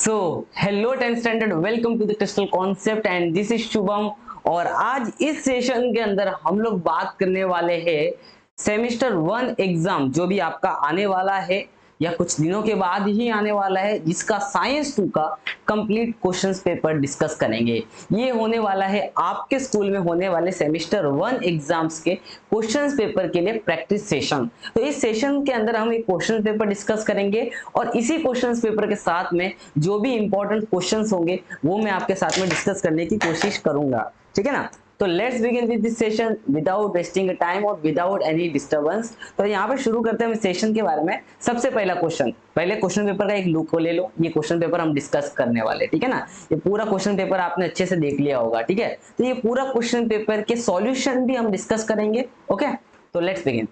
So hello 10th standard, welcome to the Crystal Concept and this is Shubham. और आज इस session के अंदर हम लोग बात करने वाले हैं सेमेस्टर 1 एग्जाम जो भी आपका आने वाला है या कुछ दिनों के बाद ही आने वाला है, जिसका साइंस 2 का कंप्लीट क्वेश्चंस पेपर डिस्कस करेंगे। ये होने वाला है आपके स्कूल में होने वाले सेमेस्टर 1 एग्जाम्स के क्वेश्चंस पेपर के लिए प्रैक्टिस सेशन। तो इस सेशन के अंदर हम एक क्वेश्चन पेपर डिस्कस करेंगे और इसी क्वेश्चंस पेपर के साथ में जो भी इंपॉर्टेंट क्वेश्चंस होंगे वो मैं आपके साथ में डिस्कस करने की कोशिश करूंगा, ठीक है ना। तो let's begin with this session without wasting time और विदाउट एनी डिस्टर्बेंस। तो यहाँ पे शुरू करते हैं सेशन के बारे में। सबसे पहला क्वेश्चन, पहले क्वेश्चन पेपर का एक लुक को ले लो। ये क्वेश्चन पेपर हम डिस्कस करने वाले, ठीक है ना। ये पूरा क्वेश्चन पेपर आपने अच्छे से देख लिया होगा, ठीक है। तो ये पूरा क्वेश्चन पेपर के सॉल्यूशन भी हम डिस्कस करेंगे, ओके। तो लेट्स बिगिन।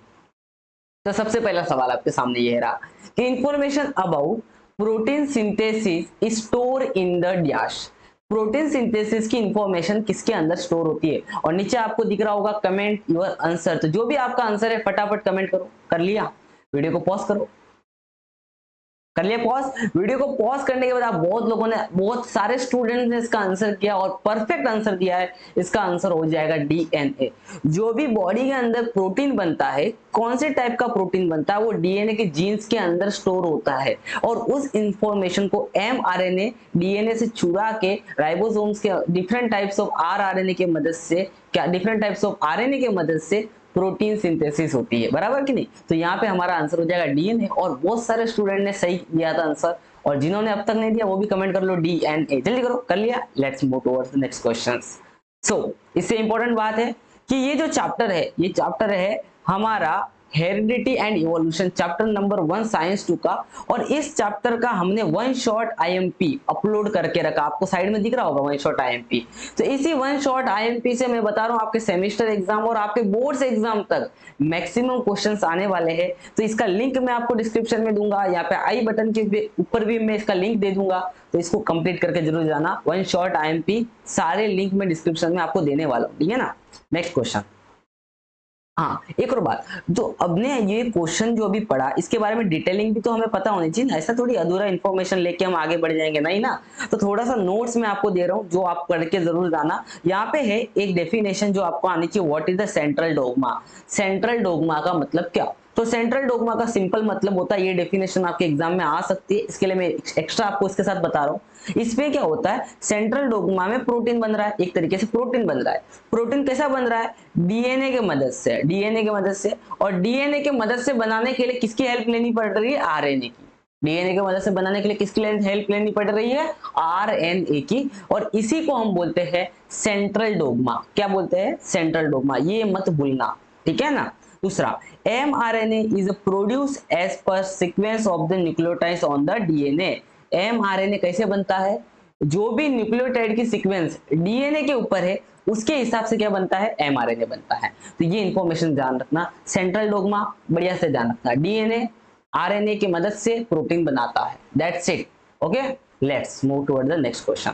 तो सबसे पहला सवाल आपके सामने ये रहा कि information about protein synthesis store in the dash. Protein synthesis की इंफॉर्मेशन किसके अंदर स्टोर होती है, और नीचे आपको दिख रहा होगा कमेंट योर आंसर। तो जो भी आपका आंसर है फटाफट कमेंट करो। कर लिया? वीडियो को पॉज करो। कर लिया पॉज? वीडियो को पॉज करने के बाद आप बहुत लोगों ने, बहुत सारे स्टूडेंट्स ने इसका आंसर किया और परफेक्ट आंसर दिया है। इसका आंसर हो जाएगा डीएनए। जो भी बॉडी के अंदर प्रोटीन बनता है, कौन से टाइप का प्रोटीन बनता है, वो डीएनए के जीन्स के अंदर स्टोर होता है और उस इंफॉर्मेशन को एमआरएनए डीएनए से चुरा के राइबोसोम्स के डिफरेंट टाइप्स ऑफ आरआरएनए के मदद से, क्या डिफरेंट टाइप्स ऑफ आरएनए के मदद से प्रोटीन सिंथेसिस होती है, बराबर कि नहीं। तो यहाँ पे हमारा आंसर हो जाएगा डीएनए और बहुत सारे स्टूडेंट ने सही दिया था आंसर, और जिन्होंने अब तक नहीं दिया वो भी कमेंट कर लो डीएनए। जल्दी करो। कर लिया? Let's move towards the next questions. So इससे इंपॉर्टेंट बात है कि ये जो चैप्टर है, ये चैप्टर है हमारा heredity and evolution, chapter number 1 science 2 का। और इस चैप्टर का हमने वन शॉट आईएमपी अपलोड करके रखा, आपको साइड में दिख रहा होगा वन शॉट आईएमपी। तो इसी वन शॉट आईएमपी से मैं बता रहा हूँ आपके सेमेस्टर एग्जाम और आपके बोर्ड्स एग्जाम तक मैक्सिमम क्वेश्चंस आने वाले हैं। तो इसका लिंक मैं आपको डिस्क्रिप्शन में दूंगा, यहाँ पे आई बटन के ऊपर भी मैं इसका लिंक दे दूंगा। तो इसको कंप्लीट करके जरूर जाना। वन शॉट आईएमपी सारे लिंक में डिस्क्रिप्शन में आपको देने वाला हूँ, ठीक है ना। Next question. हाँ, एक और बात, जो अपने ये क्वेश्चन जो अभी पढ़ा इसके बारे में डिटेलिंग भी तो हमें पता होनी चाहिए ना। ऐसा थोड़ी अधूरा इन्फॉर्मेशन लेके हम आगे बढ़ जाएंगे, नहीं ना। तो थोड़ा सा नोट्स में आपको दे रहा हूँ, जो आप पढ़ के जरूर जाना। यहाँ पे है एक डेफिनेशन जो आपको आनी चाहिए, what is the central dogma. Central dogma का मतलब क्या। तो सेंट्रल डोगमा का सिंपल मतलब होता है, ये डेफिनेशन आपके एग्जाम में आ सकती है, इसके लिए मैं एक्स्ट्रा आपको इसके साथ बता रहा हूँ। इसमें क्या होता है, सेंट्रल डोगमा में प्रोटीन बन रहा है, एक तरीके से प्रोटीन बन रहा है। प्रोटीन कैसा बन रहा है, डीएनए के मदद से, डीएनए के मदद से। और डीएनए के मदद से बनाने के लिए किसकी हेल्प लेनी पड़ रही है, आरएनए की। डीएनए की मदद से बनाने के लिए किसकी हेल्प लेनी पड़ रही है, आरएनए की। और इसी को हम बोलते हैं सेंट्रल डोगमा। क्या बोलते हैं, सेंट्रल डोगमा, ये मत भूलना, ठीक है ना। दूसरा, mRNA is produce as per sequence of the nucleotides on the DNA. MRNA कैसे बनता है, जो भी न्यूक्लियोटाइड की सीक्वेंस डीएनए के ऊपर है उसके हिसाब से क्या बनता है, एमआरएनए बनता है। तो ये इंफॉर्मेशन ध्यान रखना, सेंट्रल डोगमा बढ़िया से ध्यान रखना। डीएनए आरएनए की मदद से प्रोटीन बनाता है, that's it, okay. Let's move toward the next question.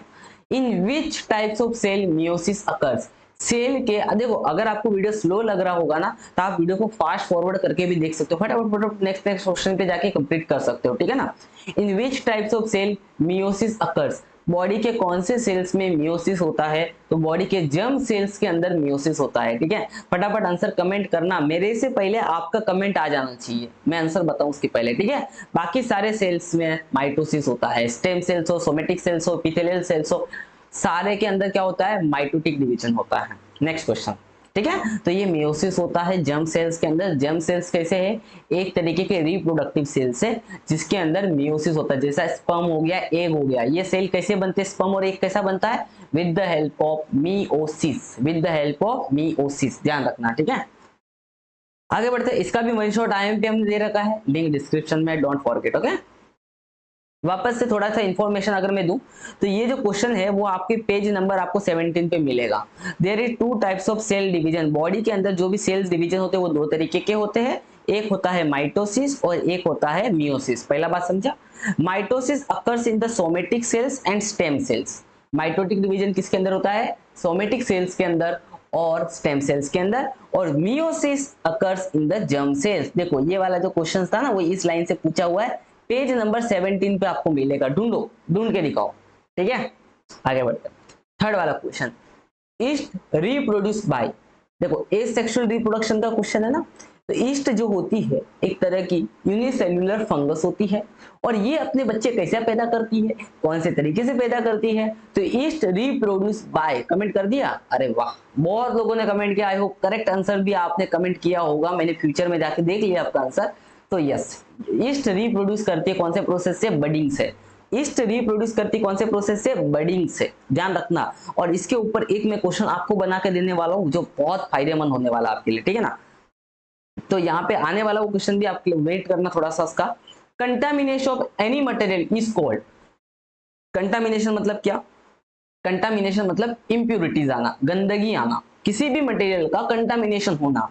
In which types of cell meiosis occurs. Cell के, देखो अगर आपको वीडियो स्लो लग रहा होगा ना तो आप वीडियो को फास्ट फॉरवर्ड करके भी देख सकते हो, फटाफट फटाफट नेक्स्ट क्वेश्चन पे जाके कंप्लीट कर सकते हो, ठीक है ना। In which types of cell meiosis occurs. Body के कौन से सेल्स में मियोसिस होता है, तो बॉडी के जर्म सेल्स के अंदर मियोसिस होता है, ठीक है। फटाफट आंसर कमेंट करना, मेरे से पहले आपका कमेंट आ जाना चाहिए, मैं आंसर बताऊं उसके पहले, ठीक है। बाकी सारे सेल्स में माइटोसिस होता है, स्टेम सेल्स हो, सोमेटिक सेल्स हो, एपिथेलियल सेल्स हो, सारे के अंदर क्या होता है, माइटोटिक डिवीजन होता है। नेक्स्ट क्वेश्चन, ठीक है। तो ये मियोसिस होता है जर्म सेल्स के अंदर। जर्म सेल्स कैसे है, एक तरीके के रिप्रोडक्टिव सेल्स है जिसके अंदर मियोसिस होता है, जैसा स्पर्म हो गया, एग हो गया। ये सेल कैसे बनते हैं, स्पर्म और एग कैसा बनता है, with the help of meiosis, with the help of meiosis, ध्यान रखना, ठीक है। आगे बढ़ते हैं, इसका भी वन शॉट आईएमपी हमने दे रखा है, लिंक डिस्क्रिप्शन में, डोंट फॉरगेट, ओके। वापस से थोड़ा सा इंफॉर्मेशन अगर मैं दूं तो ये जो क्वेश्चन है वो आपके पेज नंबर आपको 17 पे मिलेगा। There is two types of cell division. Body के अंदर जो भी सेल्स डिवीजन होते हैं वो दो तरीके के होते हैं, एक होता है माइटोसिस और एक होता है मियोसिस। पहला बात समझा, mitosis occurs in the somatic cells and stem cells. Mitotic division किसके अंदर होता है, सोमेटिक सेल्स के अंदर और स्टेम सेल्स के अंदर। और meiosis occurs in the germ cells. देखो ये वाला जो क्वेश्चन था ना वो इस लाइन से पूछा हुआ है, पेज नंबर 17 पे आपको मिलेगा, ढूंढो, ढूंढ के दिखाओ, ठीक है। आगे बढ़ते हैं, थर्ड वाला क्वेश्चन, ईस्ट रिप्रोड्यूस बाय, देखो एसेक्सुअल रिप्रोडक्शन का क्वेश्चन है ना, तो ईस्ट जो होती है एक तरह की यूनिसेल्युलर फंगस होती है, और ये अपने बच्चे कैसे पैदा करती है, कौन से तरीके से पैदा करती है, तो ईस्ट रिप्रोड्यूस बाय, कमेंट कर दिया, अरे वाह, बहुत लोगों ने कमेंट किया, आई होप करेक्ट आंसर भी आपने कमेंट किया होगा, मैंने फ्यूचर में जाके देख लिया आपका आंसर। तो यस, ईस्ट रिप्रोड्यूस करती है कौन से प्रोसेस से, बडिंग से। ईस्ट रिप्रोड्यूस करती कौन से प्रोसेस से, बडिंग से, ध्यान रखना। और इसके ऊपर एक मैं क्वेश्चन आपको बना के देने वाला हूं जो बहुत फायदेमंद होने वाला आपके लिए, ठीक है ना। तो यहाँ पे आने वाला वो क्वेश्चन भी आपके लिए, वेट करना थोड़ा सा उसका। Contamination of any material is called, contamination मतलब क्या, कंटामिनेशन मतलब इंप्यूरिटीज आना, गंदगी आना, किसी भी मटेरियल का कंटामिनेशन होना,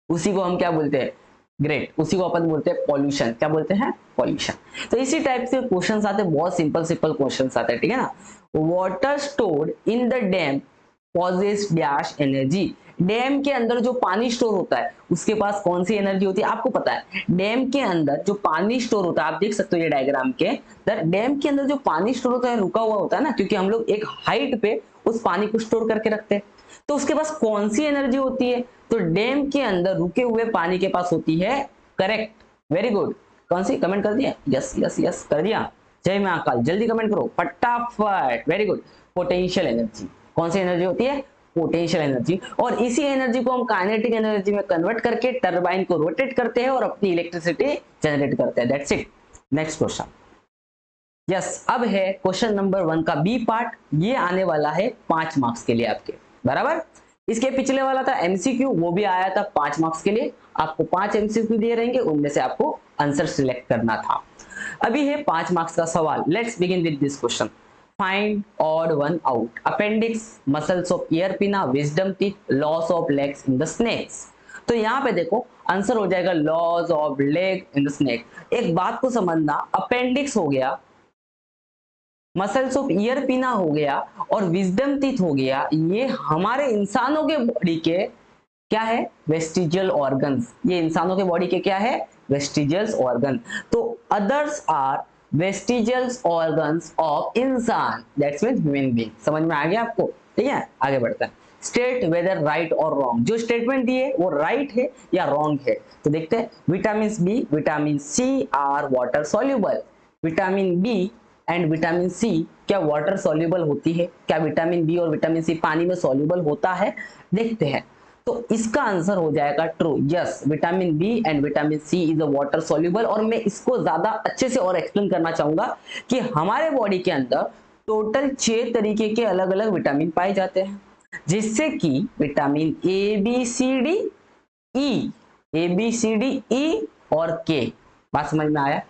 उसी को हम क्या बोलते हैं, ग्रेट, उसी को अपन बोलते हैं पॉल्यूशन, क्या बोलते हैं, पॉल्यूशन। तो इसी टाइप से क्वेश्चंस आते हैं, बहुत सिंपल सिंपल क्वेश्चंस आते हैं, ठीक है ना। Water stored in the dam possess dash energy, dam के अंदर जो पानी स्टोर होता है उसके पास कौन सी एनर्जी होती है, आपको पता है डैम के अंदर जो पानी स्टोर होता है, आप देख सकते हो ये डायग्राम के अंदर, डैम के अंदर जो पानी स्टोर होता है रुका हुआ होता है ना, क्योंकि हम लोग एक हाइट पे उस पानी को स्टोर करके रखते हैं, तो उसके पास कौन सी एनर्जी होती है, तो डैम के अंदर रुके हुए पानी के पास होती है, करेक्ट, वेरी गुड, कौन सी, कमेंट कर दिया, यस यस यस कर दिया, जय महाकाल, जल्दी कमेंट करो फटाफट, वेरी गुड, पोटेंशियल एनर्जी, कौन सी एनर्जी होती है, पोटेंशियल एनर्जी, और इसी एनर्जी को हम काइनेटिक एनर्जी में कन्वर्ट करके टरबाइन को रोटेट करते हैं और अपनी इलेक्ट्रिसिटी जनरेट करते हैं, that's it. Next question, yes, अब है क्वेश्चन नंबर 1 का बी पार्ट, ये आने वाला है 5 मार्क्स के लिए आपके, बराबर। इसके पिछले वाला था एमसीक्यू, वो भी आया था 5 मार्क्स के लिए, आपको 5 एमसीक्यू दिए रहेंगे, उनमें से आपको आंसर सिलेक्ट करना था। अभी है 5 मार्क्स का सवाल, let's begin with this question, find odd one out, appendix, muscles of ear pinna, wisdom teeth, loss of legs in the snakes. तो यहाँ पे देखो आंसर हो जाएगा loss of leg in the snake. एक बात को समझना, अपेंडिक्स हो गया, मसल्स ऑफ ईयर पिना हो गया और विजडम टीथ हो गया, ये हमारे इंसानों के बॉडी के क्या है, वेस्टिजियल ऑर्गन्स, ये इंसानों के बॉडी के क्या है, वेस्टिजियल ऑर्गन। तो others are vestigial organs of इंसान, दैट्स मीन ह्यूमन बीइंग, समझ में आ गया आपको, ठीक है। आगे बढ़ते हैं, स्टेट वेदर राइट और रॉन्ग, जो स्टेटमेंट दिए वो राइट है या रॉन्ग है, तो देखते हैं। Vitamin B, vitamin C are water soluble, vitamin B and vitamin C क्या वाटर सॉल्युबल होती है, क्या विटामिन बी और विटामिन सी पानी में सॉल्युबल होता है, देखते हैं। तो इसका आंसर हो जाएगा true, yes, vitamin B and vitamin C is a water soluble. और मैं इसको ज्यादा अच्छे से और एक्सप्लेन करना चाहूंगा कि हमारे बॉडी के अंदर टोटल 6 तरीके के अलग अलग विटामिन पाए जाते हैं, जिससे कि vitamin A B C D E, A B C D E और के, बात समझ में आया।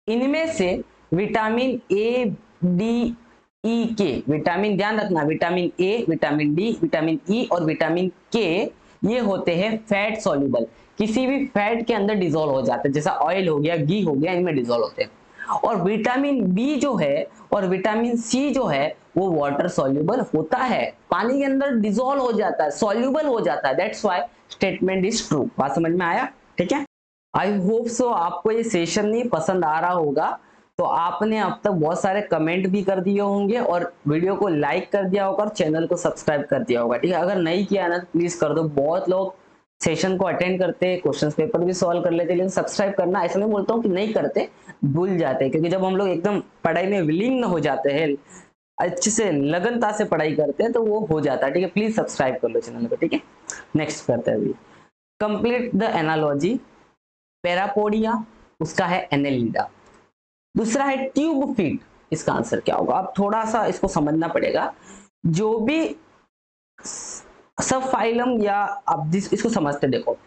इनमें से विटामिन ए डी ई के, विटामिन ध्यान रखना, vitamin A, vitamin D, vitamin E और विटामिन के, ये होते हैं फैट सॉल्युबल, किसी भी फैट के अंदर डिसॉल्व हो जाते हैं, जैसा ऑयल हो गया, घी हो गया, इनमें डिसॉल्व होते हैं। और विटामिन बी जो है और विटामिन सी जो है वो वाटर सॉल्युबल होता है, पानी के अंदर डिसॉल्व हो जाता है, सॉल्युबल हो जाता है, that's why statement is true. बात समझ में आया, ठीक है। आई होप सो आपको ये सेशन नहीं पसंद आ रहा होगा, तो आपने अब तक बहुत सारे कमेंट भी कर दिए होंगे और वीडियो को लाइक कर दिया होगा और चैनल को सब्सक्राइब कर दिया होगा, ठीक है। अगर नहीं किया ना तो प्लीज कर दो, बहुत लोग सेशन को अटेंड करते, क्वेश्चन पेपर भी सॉल्व कर लेते, लेकिन सब्सक्राइब करना, ऐसा नहीं बोलता हूँ कि नहीं करते, भूल जाते, क्योंकि जब हम लोग एकदम पढ़ाई में विलीन हो जाते हैं, अच्छे से लगनता से पढ़ाई करते हैं, तो वो हो जाता है, ठीक है। प्लीज सब्सक्राइब कर लो चैनल को, ठीक है। नेक्स्ट करते हैं, कंप्लीट द एनालॉजी, पैरापोडिया उसका है एनेलिडा, दूसरा है ट्यूब फीट, इसका आंसर क्या होगा, अब थोड़ा सा इसको समझना पड़ेगा। जो भी सब फाइलम या आप इसको समझते, देखो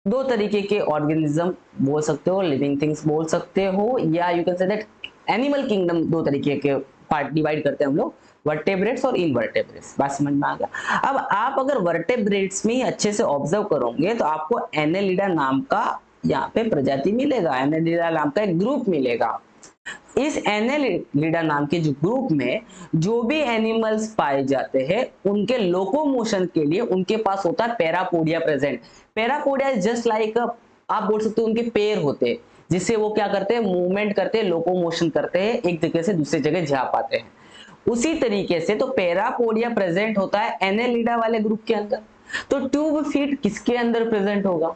2 तरीके के ऑर्गेनिज्म बोल सकते हो, लिविंग थिंग्स बोल सकते हो, या you can say that animal kingdom 2 तरीके के पार्ट डिवाइड करते हैं हम लोग, वर्टेब्रेट्स और इनवर्टेब्रेट्स, बात समझ में आ गया। अब आप अगर वर्टेब्रेट्स में ही अच्छे से ऑब्जर्व करोगे तो आपको एनेलिडा नाम का यहाँ पे प्रजाति मिलेगा, एनेलिडा नाम का एक ग्रुप मिलेगा। इस एनेलिडा नाम के जो ग्रुप में जो भी एनिमल्स पाए जाते हैं उनके लोकोमोशन के लिए उनके पास होता है parapodia present. Parapodia just like आप बोल सकते हो उनके पैर होते हैं, जिससे वो क्या करते हैं, मूवमेंट करते हैं, लोकोमोशन करते हैं, एक जगह से दूसरी जगह जा पाते हैं। उसी तरीके से तो पैरापोडिया प्रेजेंट होता है एनेलिडा वाले ग्रुप के अंदर। तो ट्यूब फीट किसके अंदर प्रेजेंट होगा,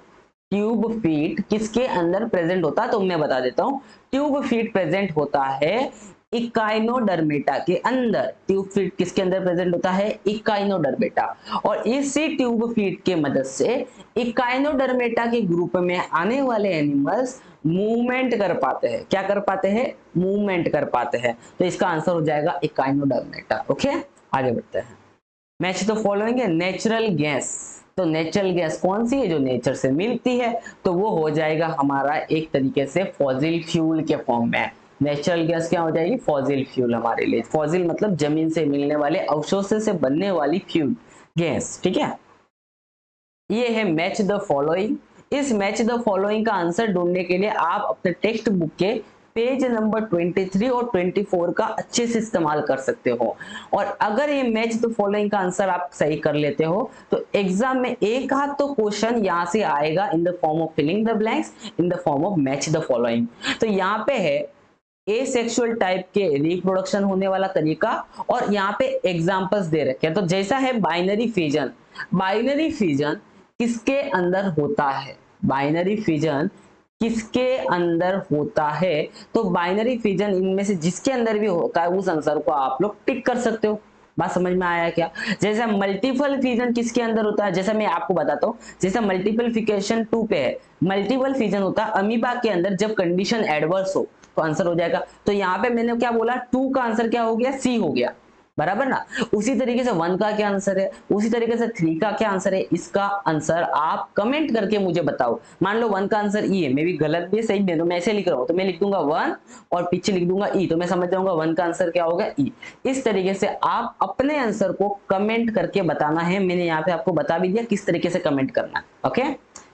ट्यूब फीट किसके अंदर प्रेजेंट होता है, तो मैं बता देता हूं। ट्यूब फीट प्रेजेंट होता है इकाइनोडर्मेटा के अंदर। ट्यूब फीट किसके अंदर प्रेजेंट होता है, इकाइनोडर्मेटा। और इसी ट्यूब फीट के मदद से इकाइनोडर्मेटा के ग्रुप में आने वाले एनिमल्स मूवमेंट कर पाते हैं। क्या कर पाते हैं, मूवमेंट कर पाते हैं। तो इसका आंसर हो जाएगा इकाइनोडर्मेटा। ओके, आगे बढ़ते हैं। मैच द फॉलोइंग है नेचुरल गैस। तो नेचुरल गैस कौन सी है, जो नेचर से मिलती है, तो वो हो जाएगा हमारा एक तरीके से फॉसिल फ्यूल के फॉर्म में। नेचुरल गैस क्या हो जाएगी, फॉसिल फ्यूल हमारे लिए। फॉसिल मतलब जमीन से मिलने वाले अवशोषण से बनने वाली फ्यूल गैस, ठीक है। ये है मैच द फॉलोइंग। इस मैच द फॉलोइंग का आंसर ढूंढने के लिए आप अपने टेक्स्ट बुक के पेज नंबर 23 और 24 का अच्छे से इस्तेमाल कर सकते हो। और अगर ये मैच द फॉलोइंग का आंसर आप सही कर लेते हो तो एग्जाम में एक हाथ तो क्वेश्चन यहाँ से आएगा in the form of filling the blanks in the form of match the following. तो यहाँ पे है एसेक्सुअल टाइप के रिप्रोडक्शन होने वाला तरीका, और यहाँ पे एग्जांपल्स दे रखे हैं। तो जैसा है बाइनरी फिजन, बाइनरी फिजन किसके अंदर होता है, बाइनरी फिजन किसके अंदर होता है, तो बाइनरी फिजन इनमें से जिसके अंदर भी होता है उस आंसर को आप लोग टिक कर सकते हो। बात समझ में आया क्या। जैसा मल्टीपल फिजन किसके अंदर होता है, जैसा मैं आपको बताता हूँ, जैसा मल्टीपल 2 पे है, मल्टीपल फिजन होता है अमीबा के अंदर जब कंडीशन एडवर्स हो, तो आंसर हो जाएगा। तो यहाँ पे मैंने क्या बोला, 2 का आंसर क्या हो गया, सी हो गया, बराबर ना। उसी तरीके से 1 का क्या आंसर है, उसी तरीके से 3 का क्या आंसर है, इसका आंसर आप कमेंट करके मुझे बताओ। मान लो 1 का आंसर ई है, मे भी गलत भी सही भी, तो मैं ऐसे लिख रहा हूँ, तो मैं लिख दूंगा 1 और पीछे लिख दूंगा ई, तो मैं समझ जाऊंगा 1 का आंसर क्या होगा, ई। इस तरीके से आप अपने आंसर को कमेंट करके बताना है। मैंने यहाँ पे आपको बता भी दिया किस तरीके से कमेंट करना है। ओके,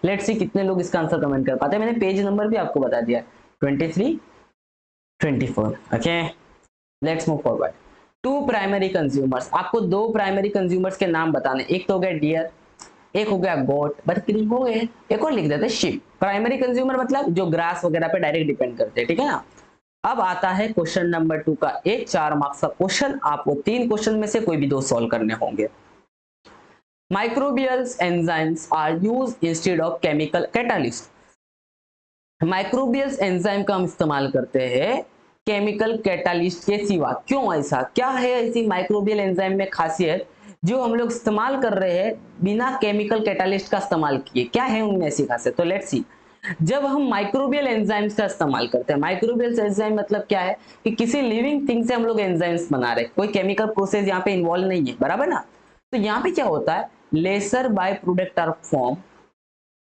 लेट्स सी कितने लोग इसका आंसर कमेंट कर पाते हैं। मैंने पेज नंबर भी आपको बता दिया, 23, 24। Okay, let's move forward. 2 primary consumers, आपको 2 प्राइमरी कंज्यूमर्स के नाम बताने। एक तो हो गया डियर, एक हो गया गोट, बकरी हो गए, एक और लिख देते शिप। प्राइमरी कंज्यूमर मतलब जो ग्रास वगैरह पे डायरेक्ट डिपेंड करते हैं, ठीक है ना। अब आता है क्वेश्चन नंबर 2 का एक 4 मार्क्स का क्वेश्चन। आपको 3 क्वेश्चन में से कोई भी 2 सॉल्व करने होंगे। Microbials enzymes are used instead of chemical catalyst. Microbials enzyme का हम इस्तेमाल करते हैं केमिकल कैटालिस्ट के सिवा। क्यों, ऐसा क्या है ऐसी माइक्रोबियल एंजाइम में खासियत जो हम लोग इस्तेमाल कर रहे हैं बिना केमिकल कैटालिस्ट का इस्तेमाल किए, क्या है उनमें ऐसी खासियत। तो लेट्स सी, जब हम माइक्रोबियल एंजाइम्स का इस्तेमाल करते हैं, माइक्रोबियल एंजाइम मतलब क्या है कि किसी लिविंग थिंग से हम लोग एंजाइम्स बना रहे हैं, कोई केमिकल प्रोसेस यहाँ पे इन्वॉल्व नहीं है, बराबर ना। तो यहाँ पे क्या होता है, lesser by product are form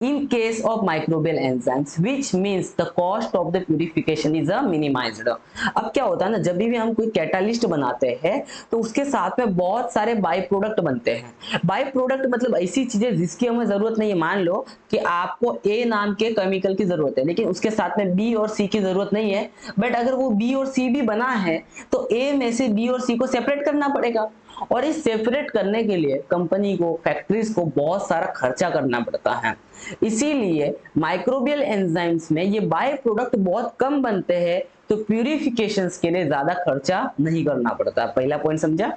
in case of microbial enzymes, which means the cost of the purification is minimized। अब क्या होता है ना, जब भी हम कोई कैटालिस्ट बनाते हैं तो उसके साथ में बहुत सारे बाई प्रोडक्ट बनते हैं। बाई प्रोडक्ट मतलब ऐसी चीजें जिसकी हमें जरूरत नहीं है। मान लो कि आपको ए नाम के केमिकल की जरूरत है, लेकिन उसके साथ में बी और सी की जरूरत नहीं है, बट अगर वो बी और सी भी बना है तो ए में से बी और सी को सेपरेट करना पड़ेगा। और इस सेपरेट करने के लिए कंपनी को, फैक्ट्रीज को बहुत सारा खर्चा करना पड़ता है। इसीलिए माइक्रोबियल एंजाइम्स में ये बाय प्रोडक्ट बहुत कम बनते हैं, तो प्यूरिफिकेशंस के लिए ज्यादा खर्चा नहीं करना पड़ता। पहला पॉइंट समझा।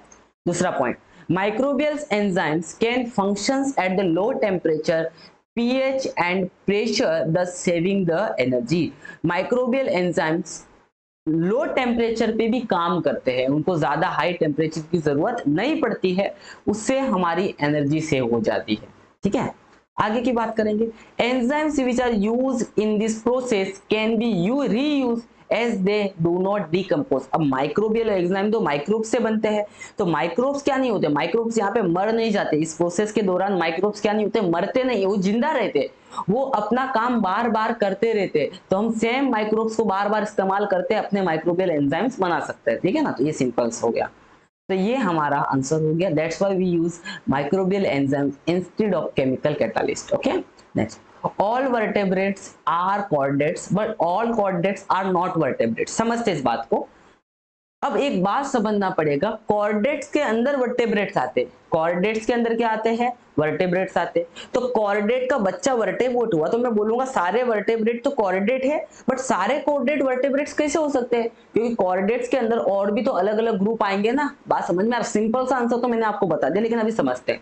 दूसरा point, microbial enzymes can functions at the low temperature pH and pressure, thus saving the energy। Microbial enzymes low temperature पे भी काम करते हैं, उनको ज्यादा हाई टेम्परेचर की जरूरत नहीं पड़ती है, उससे हमारी एनर्जी सेव हो जाती है, ठीक है। आगे की बात करेंगे, enzymes which are used in this process can be reused as they do not decompose. अब माइक्रोबियल एंजाइम तो माइक्रोब्स से बनते हैं, तो माइक्रोब्स क्या नहीं होते, माइक्रोब्स यहाँ पे मर नहीं जाते। इस प्रोसेस के दौरान माइक्रोब्स क्या नहीं होते, मरते नहीं, वो जिंदा रहते, वो अपना काम बार बार करते रहते। तो हम सेम माइक्रोब्स को बार बार इस्तेमाल करते अपने माइक्रोबियल एंजाइम्स बना सकते हैं, ठीक है ना। तो ये सिंपल्स हो गया, तो ये हमारा आंसर हो गया। That's why we use microbial enzymes instead of chemical catalyst. Okay, next, all vertebrates are chordates but all chordates are not vertebrates। समझते इस बात को। अब एक बात समझना पड़ेगा, कॉर्डेट्स के अंदर वर्टेब्रेट्स आते हैं। कॉर्डेट्स के अंदर क्या आते हैं? वर्टेब्रेट्स आते हैं। तो कॉर्डेट का बच्चा वर्टेब्रेट हुआ तो मैं बोलूंगा सारे वर्टेब्रेट तो कॉर्डेट है, बट सारे कॉर्डेट वर्टेब्रेट्स कैसे हो सकते हैं? क्योंकि कॉर्डेट्स के अंदर और भी तो अलग अलग ग्रुप आएंगे ना। बात समझ में आ रहा? सिंपल सा आंसर तो मैंने आपको बता दिया, लेकिन अभी समझते हैं।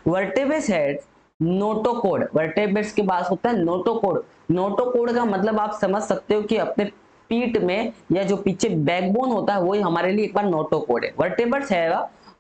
वर्टेब्रेट्स हेड नोटोकोड, वर्टेब्रेट्स के पास होता है नोटोकोड। नोटोकोड का मतलब आप समझ सकते हो कि अपने पीठ में या जो पीछे बैकबोन होता है वही हमारे लिए एक बार नोटोकोड है। वर्टेब्रेट्स है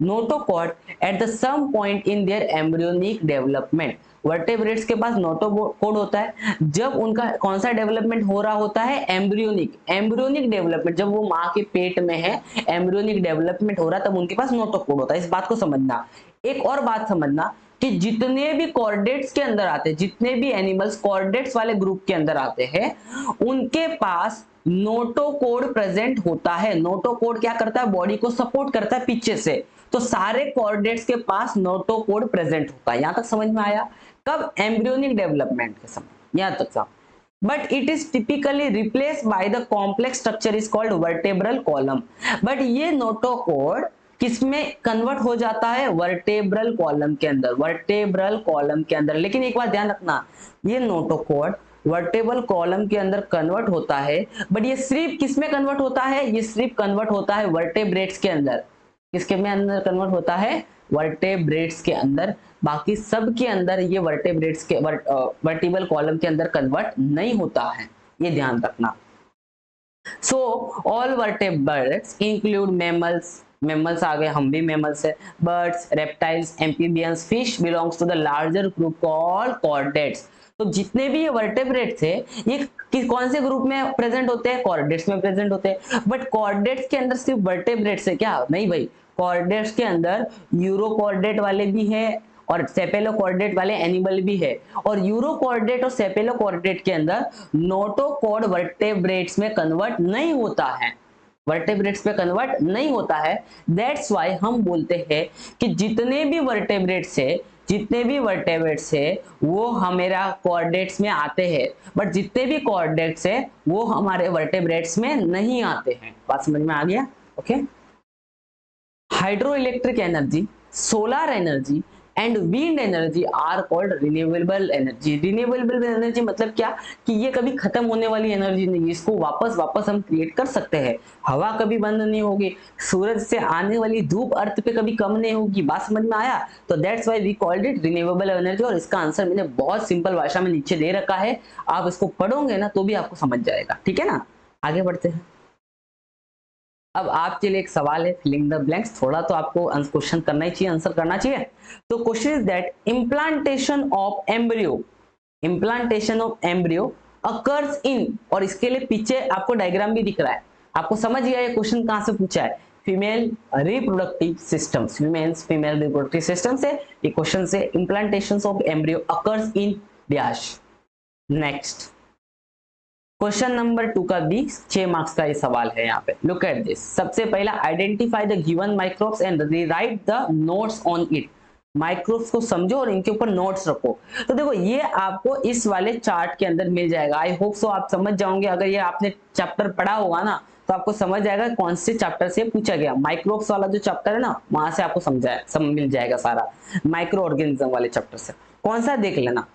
notochord at the some point in their embryonic development. Vertebrates के पास नोटोकोड होता है जब उनका कौन सा डेवलपमेंट हो रहा होता है? एम्ब्रियोनिक। एम्ब्रियोनिक डेवलपमेंट जब वो माँ के पेट में है, एम्ब्रियोनिक डेवलपमेंट हो रहा है, तब उनके पास नोटोकोड होता है। इस बात को समझना। एक और बात समझना कि जितने भी कॉर्डेट्स के अंदर आते हैं, जितने भी एनिमल्स कॉर्डेट्स वाले ग्रुप के अंदर आते हैं, उनके पास नोटोकोड प्रेजेंट होता है। नोटोकोड क्या करता है? बॉडी को सपोर्ट करता है पीछे से। तो सारे कॉर्डेट्स के पास नोटोकोड प्रेजेंट होता है। यहां तक समझ में आया? कब? एम्ब्रियोनिक डेवलपमेंट के समय, यहां तक था। But it is typically replace by the complex structure is called vertebral column. But ये नोटोकोड किसमें कन्वर्ट हो जाता है? वर्टेब्रल कॉलम के अंदर। वर्टेब्रल कॉलम के अंदर। लेकिन एक बात ध्यान रखना, ये नोटोकोड वर्टेबल कॉलम के अंदर कन्वर्ट होता है, बट ये सिर्फ किसमें कन्वर्ट होता है? ये सिर्फ कन्वर्ट होता है वर्टेब्रेट्स के अंदर। किसके में अंदर कन्वर्ट होता है? वर्टेब्रेट्स के अंदर। बाकी सब के अंदर ये वर्टेब्रेट्स के वर्टिबल कॉलम के अंदर कन्वर्ट नहीं होता है, ये ध्यान रखना। So all vertebrates include mammals, mammals आ गए, हम भी मैमल्स है, birds, reptiles, amphibians, fish belongs to the larger group called chordates. तो जितने भी ये वर्टेब्रेट्स है, ये कौन से ग्रुप में प्रेजेंट होते हैं? कॉर्डेट्स में प्रेजेंट होते हैं। बट कॉर्डेट्स के अंदर सिर्फ वर्टेब्रेट्स है क्या? नहीं भाई, कॉर्डेट्स के अंदर यूरोकॉर्डेट वाले भी है और सेपेलोकॉर्डेट वाले एनिमल भी है। और यूरोकॉर्डेट और सेपेलोकॉर्डेट के अंदर नोटोकॉड वर्टेब्रेट्स में कन्वर्ट नहीं होता है, वर्टेब्रेट्स में कन्वर्ट नहीं होता है। दैट्स वाई हम बोलते हैं कि जितने भी वर्टेब्रेट्स है, जितने भी वर्टेब्रेट्स है वो हमारा कॉर्डेट्स में आते हैं, बट जितने भी कॉर्डेट्स है वो हमारे वर्टेब्रेट्स में नहीं आते हैं। बात समझ में आ गया? Okay. Hydroelectric energy, solar energy and wind energy are called renewable energy. Renewable energy मतलब क्या? कि ये कभी खत्म होने वाली एनर्जी नहीं है, इसको वापस हम क्रिएट कर सकते हैं। हवा कभी बंद नहीं होगी, सूरज से आने वाली धूप अर्थ पे कभी कम नहीं होगी। बात समझ में आया? तो that's why we called it renewable energy. और इसका आंसर मैंने बहुत सिंपल भाषा में नीचे दे रखा है, आप इसको पढ़ोगे ना तो भी आपको समझ जाएगा। ठीक है ना? आगे बढ़ते हैं। अब आपके लिए एक सवाल है, फिलिंग द ब्लैंक्स। थोड़ा तो आपको क्वेश्चन करना ही चाहिए, आंसर करना चाहिए। तो question is that implantation of embryo, implantation of embryo occurs in, और इसके लिए पीछे आपको डायग्राम भी दिख रहा है, आपको समझ गया ये क्वेश्चन कहां से पूछा है? Female reproductive system, female reproductive system से ये क्वेश्चन से implantation of embryo occurs in dash. Next question number 2 का भी 6 मार्क्स का ये सवाल है। यहाँ पे लुक एट दिस। सबसे पहला, identify the given microbes and rewrite the notes on it. Microbes को समझो और इनके ऊपर नोट्स रखो। तो देखो ये आपको इस वाले चार्ट के अंदर मिल जाएगा। आई होप सो आप समझ जाओगे। अगर ये आपने चैप्टर पढ़ा होगा ना तो आपको समझ जाएगा कौन से चैप्टर से पूछा गया। माइक्रोब्स वाला जो चैप्टर है ना, वहां से आपको मिल जाएगा सारा, माइक्रो ऑर्गेनिज्म वाले चैप्टर से। कौन सा देख लेना।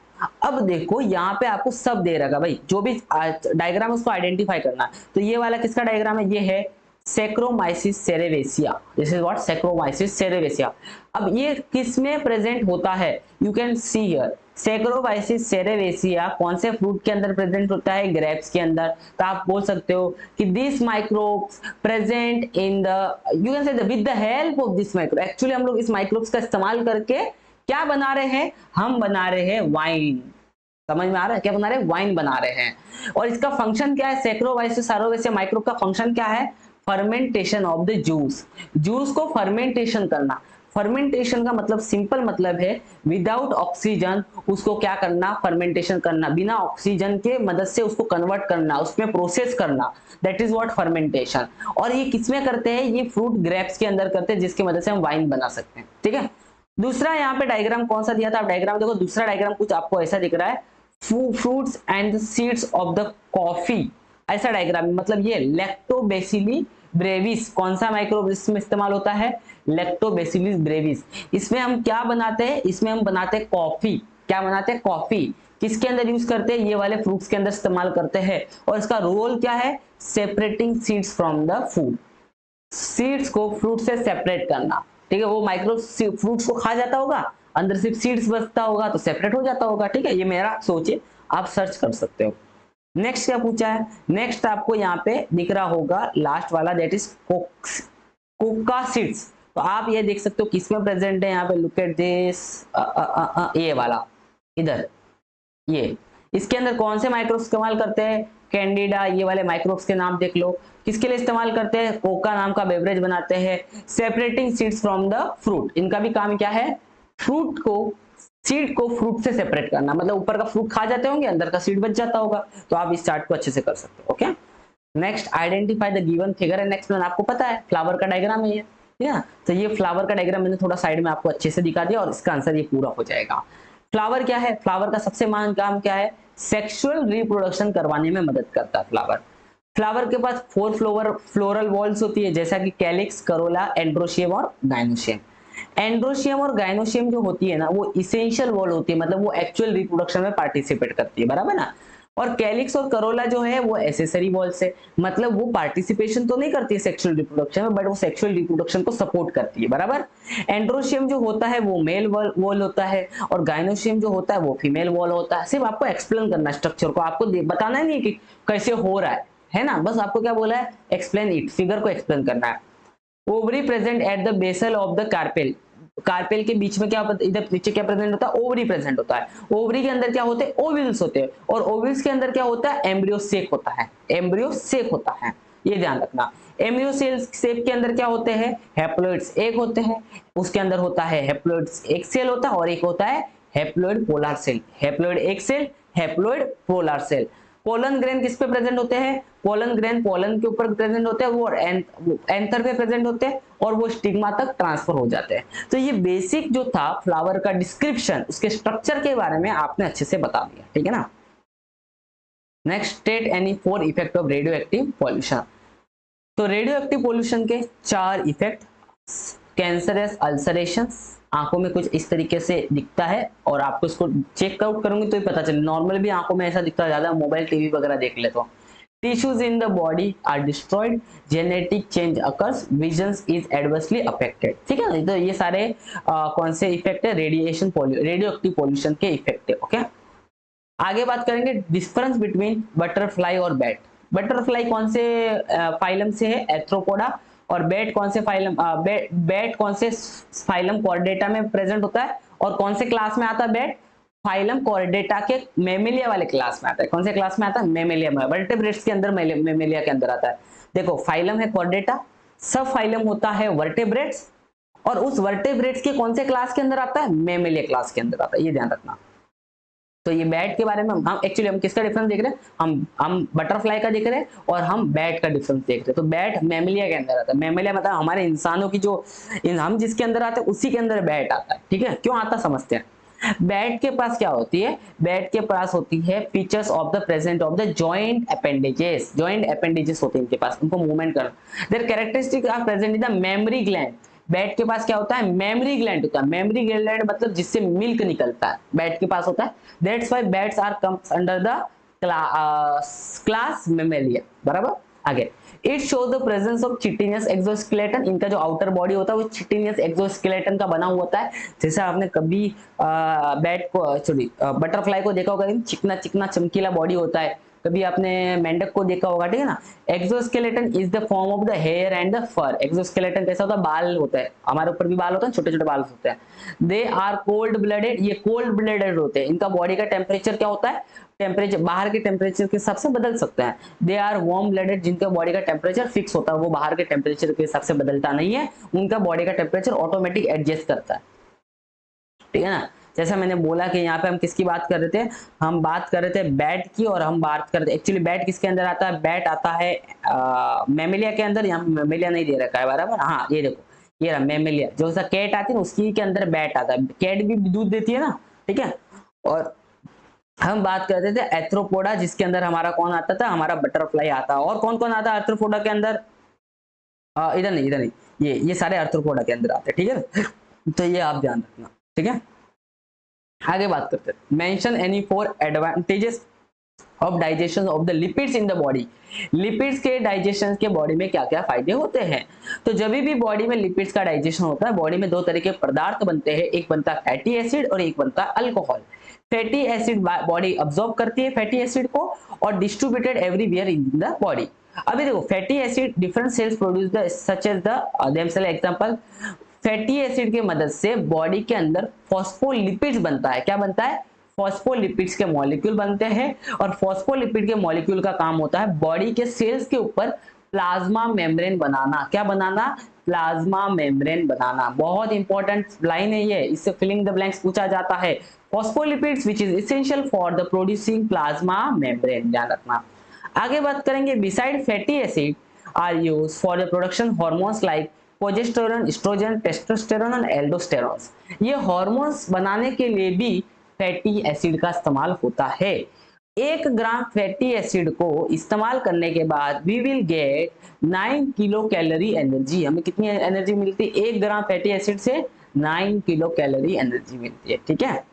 अब देखो यहाँ पे आपको सब दे रखा भाई, जो भी डायग्राम उसको आइडेंटिफाई करना। तो ये वाला किसका डायग्राम है? ये है saccharomyces cerevisiae. This is what? Saccharomyces cerevisiae. अब ये किस में प्रेजेंट होता है? You can see here saccharomyces cerevisiae कौन से फ्रूट के अंदर प्रेजेंट होता है? ग्रेप्स के अंदर। तो आप बोल सकते हो कि this microbes present in the, you can say with the help of this microbe. Actually हम लोग इस माइक्रोब्स का इस्तेमाल करके क्या बना रहे हैं? हम बना रहे हैं वाइन। समझ में आ रहा है? क्या बना रहे हैं? वाइन बना रहे हैं। और इसका फंक्शन क्या है? सैक्रोमाइसिस सेरेवेसिया माइक्रोब का फंक्शन क्या है? Fermentation of the juice. Juice को फर्मेंटेशन करना। फर्मेंटेशन का मतलब सिंपल मतलब है विदाउट ऑक्सीजन उसको क्या करना? फर्मेंटेशन करना। बिना ऑक्सीजन के मदद से उसको कन्वर्ट करना, उसमें प्रोसेस करना। That is what? फर्मेंटेशन। और ये किसमें करते हैं? ये फ्रूट ग्रेप्स के अंदर करते हैं, जिसकी मदद से हम वाइन बना सकते हैं। ठीक है। दूसरा यहाँ पे डायग्राम कौन सा दिया था? आप डायग्राम देखो, दूसरा डायग्राम कुछ आपको ऐसा दिख रहा है, fruits and seeds of the coffee. ऐसा डायग्राम, मतलब ये लैक्टोबैसिली ब्रेविस कौन सा माइक्रोब इसमें इस्तेमाल होता है? Lactobacillus Brevis. इसमें हम क्या बनाते हैं? इसमें हम बनाते हैं कॉफी। क्या बनाते हैं? कॉफी। किसके अंदर यूज करते हैं? ये वाले फ्रूट्स के अंदर इस्तेमाल करते हैं। और इसका रोल क्या है? Separating seeds from the food, seeds को फ्रूट से सेपरेट करना। ठीक है, वो माइक्रो फ्रूट्स को खा जाता होगा, अंदर सिर्फ सीड्स बचता होगा तो सेपरेट हो जाता होगा। ठीक है, ये मेरा सोच है, आप सर्च कर सकते हो। नेक्स्ट क्या पूछा है? नेक्स्ट आपको यहाँ पे दिख रहा होगा लास्ट वाला, दैट इज कोका सीड्स। तो आप ये देख सकते हो किसमें प्रेजेंट है, यहाँ पे लुक एट दिस, ये वाला इधर, ये इसके अंदर कौन से माइक्रोब्स इस्तेमाल करते हैं? कैंडिडा, ये वाले माइक्रोब्स के नाम देख लो। किसके लिए इस्तेमाल करते हैं? कोका नाम का बेवरेज बनाते हैं। Separating seeds from the fruit, इनका भी काम क्या है? फ्रूट को, सीड को फ्रूट से सेपरेट करना, मतलब ऊपर का फ्रूट खा जाते होंगे, अंदर का सीड बच जाता होगा। तो आप इस चार्ट को अच्छे से कर सकते हो। Okay, next identify the given figure and explain. आपको पता है फ्लावर का डायग्राम है ये, ठीक है? तो ये फ्लावर का डायग्राम मैंने थोड़ा साइड में आपको अच्छे से दिखा दिया और इसका आंसर ये पूरा हो जाएगा। फ्लावर क्या है? फ्लावर का सबसे महान काम क्या है? सेक्सुअल रिप्रोडक्शन करवाने में मदद करता है फ्लावर। फ्लावर के पास 4 फ्लोरल वॉल्स होती है, जैसा कि कैलिक्स, करोला, एंड्रोशियम और गाइनोशियम। एंड्रोशियम और गाइनोशियम जो होती है ना, वो इसेंशियल वॉल होती है, मतलब वो एक्चुअल रिप्रोडक्शन में पार्टिसिपेट करती है, बराबर ना? और कैलिक्स और करोला जो है वो एसेसरी वॉल्स है, मतलब वो पार्टिसिपेशन तो नहीं करती है सेक्सुअल रिप्रोडक्शन में, बट वो सेक्सुअल रिप्रोडक्शन को सपोर्ट करती है, बराबर। एंड्रोशियम जो होता है वो मेल वॉल होता है, और गाइनोशियम जो होता है वो फीमेल वॉल होता है। सिर्फ आपको एक्सप्लेन करना स्ट्रक्चर को, आपको बताना नहीं कि कैसे हो रहा है ना, बस आपको क्या बोला है? एक्सप्लेन इट, फिगर को एक्सप्लेन करना है। Ovary present at the basal of the carpel, carpel के बीच में क्या, इधर नीचे क्या प्रेजेंट होता है? ओवरी प्रेजेंट होता है। ओवरी के अंदर क्या होते हैं? ओविल्स होते हैं। और ओविल्स के अंदर क्या होता है? एम्ब्रियो सेक होता है, एम्ब्रियो सेक होता है, ये ध्यान रखना। एम्ब्रियो सेक के अंदर क्या होते हैं? हैप्लॉइड्स एक होते हैं, उसके अंदर होता है हैप्लॉइड्स एक सेल होता है, और एक होता है हैप्लॉइड पोलर सेल। हैप्लॉइड एक cell, haploid polar cell. Pollen grain किस पे प्रेजेंट होते हैं? पोलन ग्रेन पोलन के ऊपर प्रेजेंट होते हैं, वो एंथर पे प्रेजेंट होते हैं, और वो स्टिग्मा तक ट्रांसफर हो जाते हैं। तो ये बेसिक जो था फ्लावर का डिस्क्रिप्शन, उसके स्ट्रक्चर के बारे में आपने अच्छे से बता दिया, ठीक है ना? Next, state any 4 effect of radio active pollution. तो रेडियो एक्टिव पॉल्यूशन के 4 इफेक्ट, कैंसरस अल्सरेशन, आंखों में कुछ इस तरीके से दिखता है, और आपको इसको चेक आउट करूंगी तो ही पता चले, नॉर्मल भी आंखों में ऐसा दिखता है, ज्यादा मोबाइल टीवी वगैरह देख ले तो। Tissues in the body are destroyed, genetic change occurs, vision is adversely affected। ठीक है, तो ये सारे कौन से इफेक्ट है? रेडियो एक्टिव पॉल्यूशन के इफेक्ट है। ओके, आगे बात करेंगे डिफरेंस बिटवीन बटरफ्लाई और बैट। बटरफ्लाई कौन से फाइलम से है? एर्थ्रोपोडा। और बैट कौन से फाइलम, बैट कौन से फाइलम कॉर्डेटा में प्रेजेंट होता है, और कौन से क्लास में आता है बैट? फाइलम कॉर्डेटा के मेमेलिया वाले क्लास में आता है। कौन से क्लास में आता है? मेमेलिया में, वर्टेब्रेट्स के अंदर मेमेलिया के अंदर आता है। देखो, फाइलम है कॉर्डेटा, सब फाइलम होता है वर्टेब्रेट्स, और उस वर्टेब्रेट्स के कौन से क्लास के अंदर आता है? मेमेलिया क्लास के अंदर आता है, ये ध्यान रखना। तो ये बैट के बारे में हम एक्चुअली हम किसका डिफरेंस देख रहे हैं? हम बटरफ्लाई का देख रहे हैं, और हम बैट का डिफरेंस देख रहे हैं। तो बैट मेमेलिया के अंदर आता है। मेमेलिया मतलब हमारे इंसानों की जो हम जिसके अंदर आते हैं उसी के अंदर बैट आता है। ठीक है, क्यों आता समझते हैं। बैट के पास क्या होती है? बैट के पास होती है features of the present of the joint appendages. Joint appendages होते हैं इनके पास, उनको मूवमेंट करना। Their characteristic are present in the memory gland. Bat के पास क्या होता है? मेमोरी ग्लैंड होता है। मेमोरी ग्लैंड मतलब जिससे मिल्क निकलता है, बैट के पास होता है। That's why bats are comes under the class mammalia, बराबर। आगे, it shows the presence of chitinous exoskeleton. इनका जो आउटर बॉडी होता है वो चिटिनियस एक्सोस्केलेटन का बना हुआ होता है। जैसे आपने कभी बैट को, सॉरी, बटरफ्लाई को देखा होगा, चिकना चिकना चमकीला बॉडी होता है। कभी आपने मेंढक को देखा होगा, ठीक है ना। Exoskeleton is the form of the hair and the fur. Exoskeleton कैसा होता है? बाल होता है, हमारे ऊपर भी बाल होते हैं, छोटे छोटे बाल होते हैं। दे आर कोल्ड ब्लडेड, ये कोल्ड ब्लडेड होते हैं। इनका बॉडी का टेम्परेचर क्या होता है? टेम्परेचर बाहर के टेम्परेचर के हिसाब से बदल सकते हैं। दे आर वार्म ब्लडेड, जिनका बॉडी का टेम्परेचर फिक्स होता है, वो बाहर के टेम्परेचर के हिसाब से बदलता नहीं है, उनका बॉडी का टेम्परेचर ऑटोमेटिक एडजस्ट करता है, ठीक है ना। जैसा मैंने बोला कि यहाँ पे हम किसकी बात कर रहे थे? हम बात कर रहे थे बैट की, और हम बात कर रहे थे एक्चुअली बैट किसके अंदर आता है? बैट आता है मेमेलिया के अंदर। यहाँ मेमेलिया नहीं दे रखा है, बराबर। हाँ, ये देखो, ये रहा मेमेलिया। जो सा कैट आती है ना, उसकी के अंदर बैट आता है। कैट भी दूध देती है ना, ठीक है। और हम बात करते थे एथ्रोपोडा, जिसके अंदर हमारा कौन आता था? हमारा बटरफ्लाई आता है। और कौन कौन आता है एथ्रोपोडा के अंदर? इधर नहीं, इधर नहीं, ये सारे आर्थ्रोपोडा के अंदर आते हैं, ठीक है। तो ये आप ध्यान रखना, ठीक है। आगे बात करते हैं, mention any 4 advantages of digestion of the lipids in the body. Lipids के डाइजेशन के बॉडी में क्या क्या फायदे होते हैं। तो जब भी बॉडी में लिपिड्स का डाइजेशन होता है, बॉडी में दो तरह के पदार्थ बनते हैं, एक बनता है फैटी एसिड और एक बनता है alcohol. Fatty acid body absorb करती है फैटी एसिड को और distributed everywhere in the body. अभी देखो, fatty acid different cells produce the such as the themselves example. Fatty acid की मदद से बॉडी के अंदर फॉस्फोलिपिड्स बनता है। क्या बनता है? फॉस्फोलिपिड्स के मॉलिक्यूल बनते हैं और फॉस्फोलिपिड के मॉलिक्यूल का काम होता है बॉडी के सेल्स के ऊपर प्लाज्मा मेम्ब्रेन बनाना। क्या बनाना? प्लाज्मा मेम्ब्रेन बनाना। बहुत इंपॉर्टेंट लाइन है ये, इससे फिलिंग द ब्लैंक्स पूछा जाता है। Phospholipids which is essential for the producing plasma membrane, ध्यान रखना। आगे बात करेंगे, beside fatty acid are used for the production hormones like progesterone, estrogen, testosterone और एल्डोस्टेरोन। ये हार्मोन्स बनाने के लिए भी फैटी एसिड का इस्तेमाल होता है। 1 ग्राम फैटी एसिड को इस्तेमाल करने के बाद we will get 9 kilo calorie energy. हमें कितनी एनर्जी मिलती है? 1 ग्राम फैटी एसिड से 9 किलो कैलोरी एनर्जी मिलती है, ठीक है।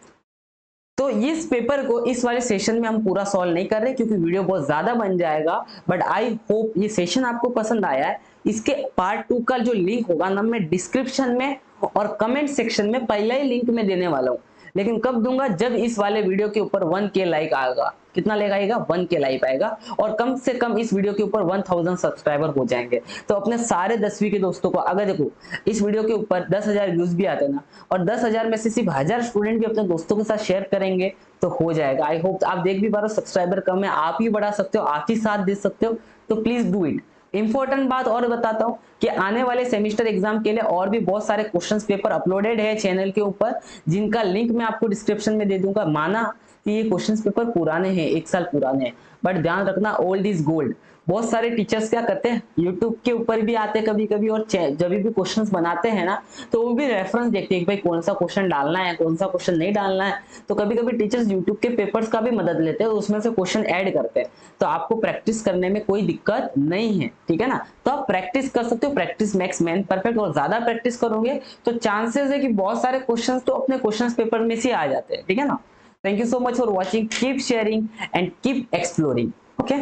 तो इस पेपर को इस वाले सेशन में हम पूरा सॉल्व नहीं कर रहे क्योंकि वीडियो बहुत ज्यादा बन जाएगा, बट आई होप ये सेशन आपको पसंद आया है। इसके पार्ट 2 का जो लिंक होगा ना, मैं डिस्क्रिप्शन में और कमेंट सेक्शन में पहले ही लिंक में देने वाला हूँ, लेकिन कब दूंगा? जब इस वाले वीडियो के ऊपर 1K लाइक आएगा। कितना लाइक आएगा? 1K लाइक आएगा और कम से कम इस वीडियो के ऊपर 1000 सब्सक्राइबर हो जाएंगे। तो अपने सारे 10वीं के दोस्तों को, अगर देखो इस वीडियो के ऊपर 10,000 व्यूज भी आते ना और 10,000 में से सिर्फ 1000 स्टूडेंट भी अपने दोस्तों के साथ शेयर करेंगे तो हो जाएगा। आई होप आप देख भी पा रहे हो, सब्सक्राइबर कम है, आप ही बढ़ा सकते हो, आप ही साथ दे सकते हो, तो प्लीज डू इट। इंपॉर्टेंट बात और बताता हूं कि आने वाले सेमेस्टर एग्जाम के लिए और भी बहुत सारे क्वेश्चंस पेपर अपलोडेड है चैनल के ऊपर, जिनका लिंक मैं आपको डिस्क्रिप्शन में दे दूंगा। माना कि ये क्वेश्चंस पेपर पुराने हैं, 1 साल पुराने हैं, बट ध्यान रखना ओल्ड इज गोल्ड। बहुत सारे टीचर्स क्या करते हैं, यूट्यूब के ऊपर भी आते हैं कभी कभी, और जब भी क्वेश्चंस बनाते हैं ना तो वो भी रेफरेंस देखते हैं कि भाई कौन सा क्वेश्चन डालना है, कौन सा क्वेश्चन नहीं डालना है। तो कभी कभी टीचर्स यूट्यूब के पेपर्स का भी मदद लेते हैं, उसमें से क्वेश्चन ऐड करते हैं। तो आपको प्रैक्टिस करने में कोई दिक्कत नहीं है, ठीक है ना। तो आप प्रैक्टिस कर सकते हो, प्रैक्टिस मेक्स मैन परफेक्ट, और ज्यादा प्रैक्टिस करोगे तो चांसेस है कि बहुत सारे क्वेश्चंस तो अपने क्वेश्चन पेपर में से आ जाते हैं, ठीक है ना। Thank you so much for watching. Keep sharing and keep exploring. Okay.